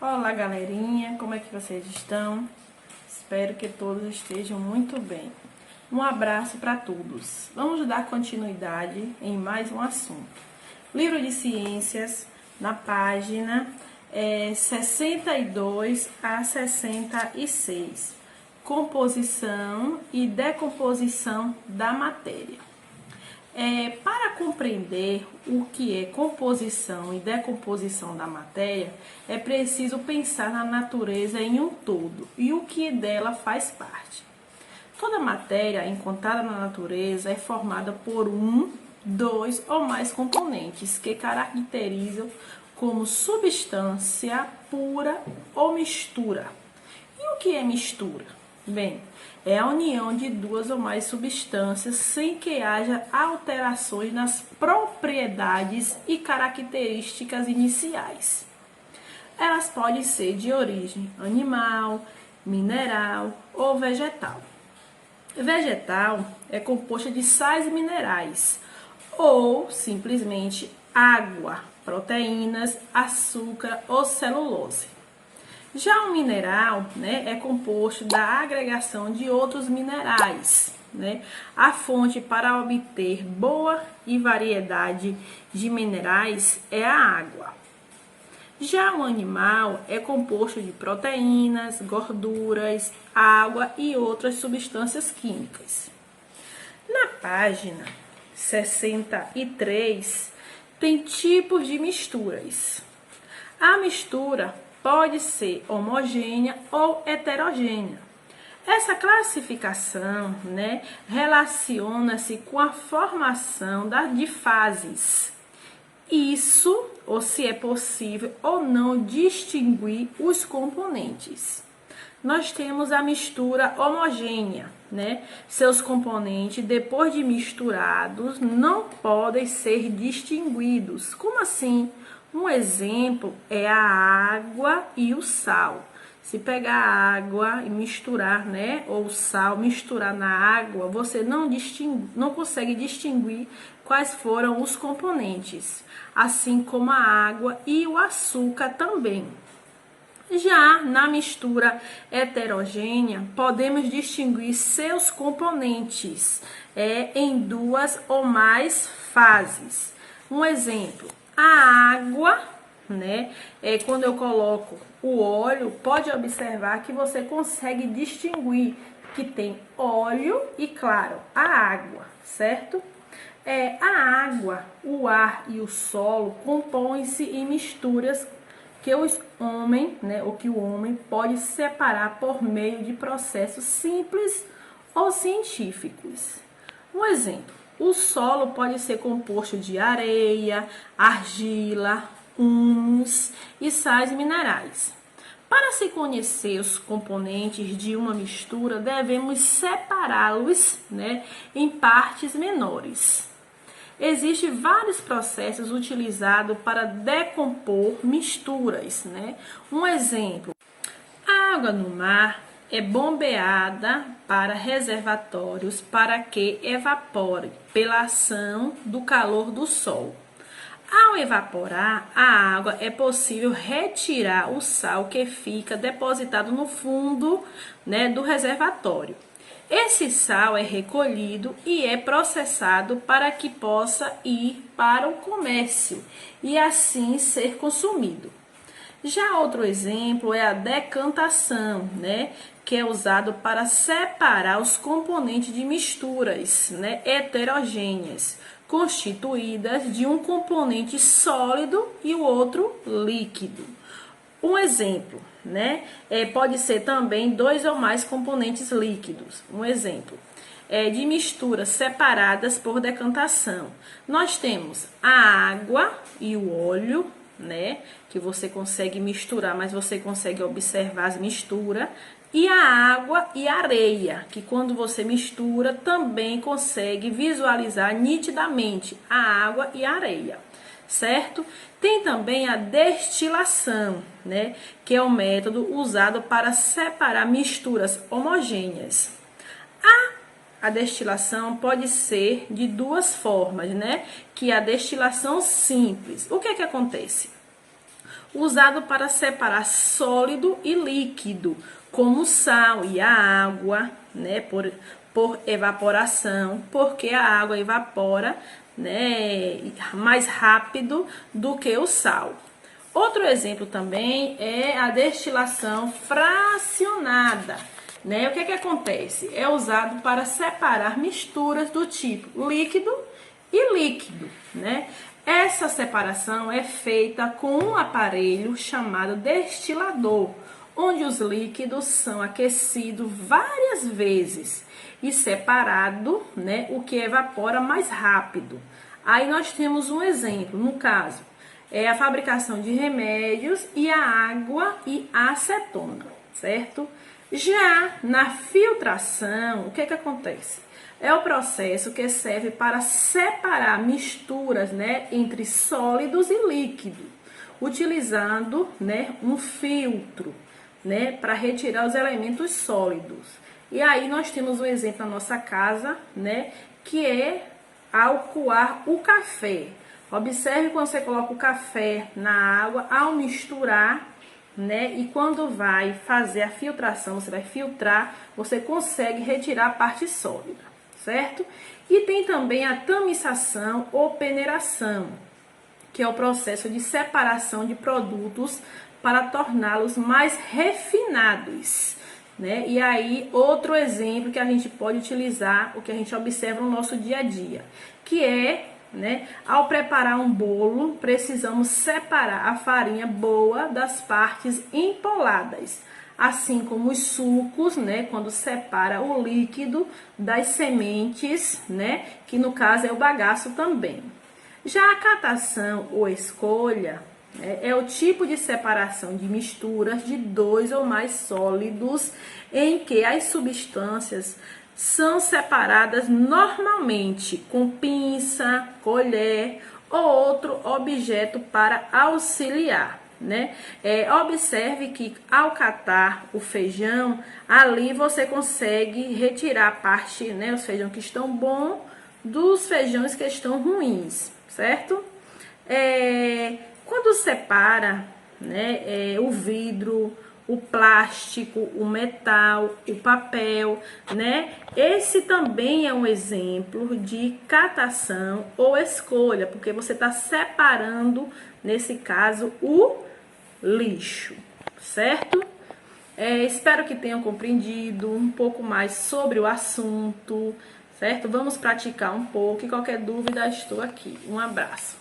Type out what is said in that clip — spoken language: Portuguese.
Olá, galerinha, como é que vocês estão? Espero que todos estejam muito bem. Um abraço para todos. Vamos dar continuidade em mais um assunto. Livro de Ciências, na página 62 a 66. Composição e decomposição da matéria. Para compreender o que é composição e decomposição da matéria, é preciso pensar na natureza em um todo e o que dela faz parte. Toda matéria encontrada na natureza é formada por um, dois ou mais componentes que caracterizam como substância pura ou mistura. E o que é mistura? Bem, é a união de duas ou mais substâncias sem que haja alterações nas propriedades e características iniciais. Elas podem ser de origem animal, mineral ou vegetal. Vegetal é composta de sais minerais ou simplesmente água, proteínas, açúcar ou celulose. Já o mineral, é composto da agregação de outros minerais, A fonte para obter boa e variedade de minerais é a água. Já o animal é composto de proteínas, gorduras, água e outras substâncias químicas. Na página 63, tem tipos de misturas. A mistura pode ser homogênea ou heterogênea. Essa classificação, relaciona-se com a formação de fases. Isso, ou se é possível ou não distinguir os componentes. Nós temos a mistura homogênea, Seus componentes, depois de misturados, não podem ser distinguidos. Como assim? Um exemplo é a água e o sal. Se pegar a água e misturar, ou o sal misturar na água, você não consegue distinguir quais foram os componentes, assim como a água e o açúcar também. Já na mistura heterogênea, podemos distinguir seus componentes em duas ou mais fases. Um exemplo, a água, quando eu coloco o óleo, pode observar que você consegue distinguir que tem óleo e, claro, a água, certo? A água, o ar e o solo compõem-se em misturas que o homem pode separar por meio de processos simples ou científicos. Um exemplo, o solo pode ser composto de areia, argila, humus e sais minerais. Para se conhecer os componentes de uma mistura, devemos separá-los, em partes menores. Existem vários processos utilizados para decompor misturas, Um exemplo, a água no mar é bombeada para reservatórios para que evapore pela ação do calor do sol. Ao evaporar a água, é possível retirar o sal que fica depositado no fundo, do reservatório. Esse sal é recolhido e é processado para que possa ir para o comércio e assim ser consumido. Já outro exemplo é a decantação, que é usado para separar os componentes de misturas, heterogêneas, constituídas de um componente sólido e o outro líquido. Um exemplo, pode ser também dois ou mais componentes líquidos. Um exemplo de misturas separadas por decantação. Nós temos a água e o óleo, que você consegue misturar, mas você consegue observar as misturas. E a água e a areia, que quando você mistura também consegue visualizar nitidamente a água e a areia, certo? Tem também a destilação, que é o método usado para separar misturas homogêneas. A destilação pode ser de duas formas, que é a destilação simples. O que acontece? usado para separar sólido e líquido, como o sal e a água, né, por evaporação, porque a água evapora, né, mais rápido do que o sal. Outro exemplo também é a destilação fracionada, né? O que acontece? É usado para separar misturas do tipo líquido e líquido, né? Essa separação é feita com um aparelho chamado destilador, onde os líquidos são aquecidos várias vezes e separado, né, o que evapora mais rápido. Aí nós temos um exemplo, no caso, é a fabricação de remédios e a água e a acetona, certo? Já na filtração, o que acontece? É o processo que serve para separar misturas, né, entre sólidos e líquidos, utilizando, né, um filtro, né, para retirar os elementos sólidos. E aí nós temos um exemplo na nossa casa, né, que é ao coar o café. Observe quando você coloca o café na água, ao misturar, né? E quando vai fazer a filtração, você vai filtrar, você consegue retirar a parte sólida, certo? E tem também a tamização ou peneiração, que é o processo de separação de produtos para torná-los mais refinados, né? E aí, outro exemplo que a gente pode utilizar, o que a gente observa no nosso dia a dia, que é, né, ao preparar um bolo, precisamos separar a farinha boa das partes empoladas, assim como os sucos, né, quando separa o líquido das sementes, né, que no caso é o bagaço também. Já a catação ou escolha, né, é o tipo de separação de misturas de dois ou mais sólidos em que as substâncias são separadas normalmente com pinça, colher ou outro objeto para auxiliar, né? Observe que ao catar o feijão, ali você consegue retirar a parte, né, os feijões que estão bons dos feijões que estão ruins, certo? Quando separa, né, o vidro, o plástico, o metal, o papel, né? Esse também é um exemplo de catação ou escolha, porque você está separando, nesse caso, o lixo, certo? Espero que tenham compreendido um pouco mais sobre o assunto, certo? Vamos praticar um pouco e qualquer dúvida estou aqui. Um abraço.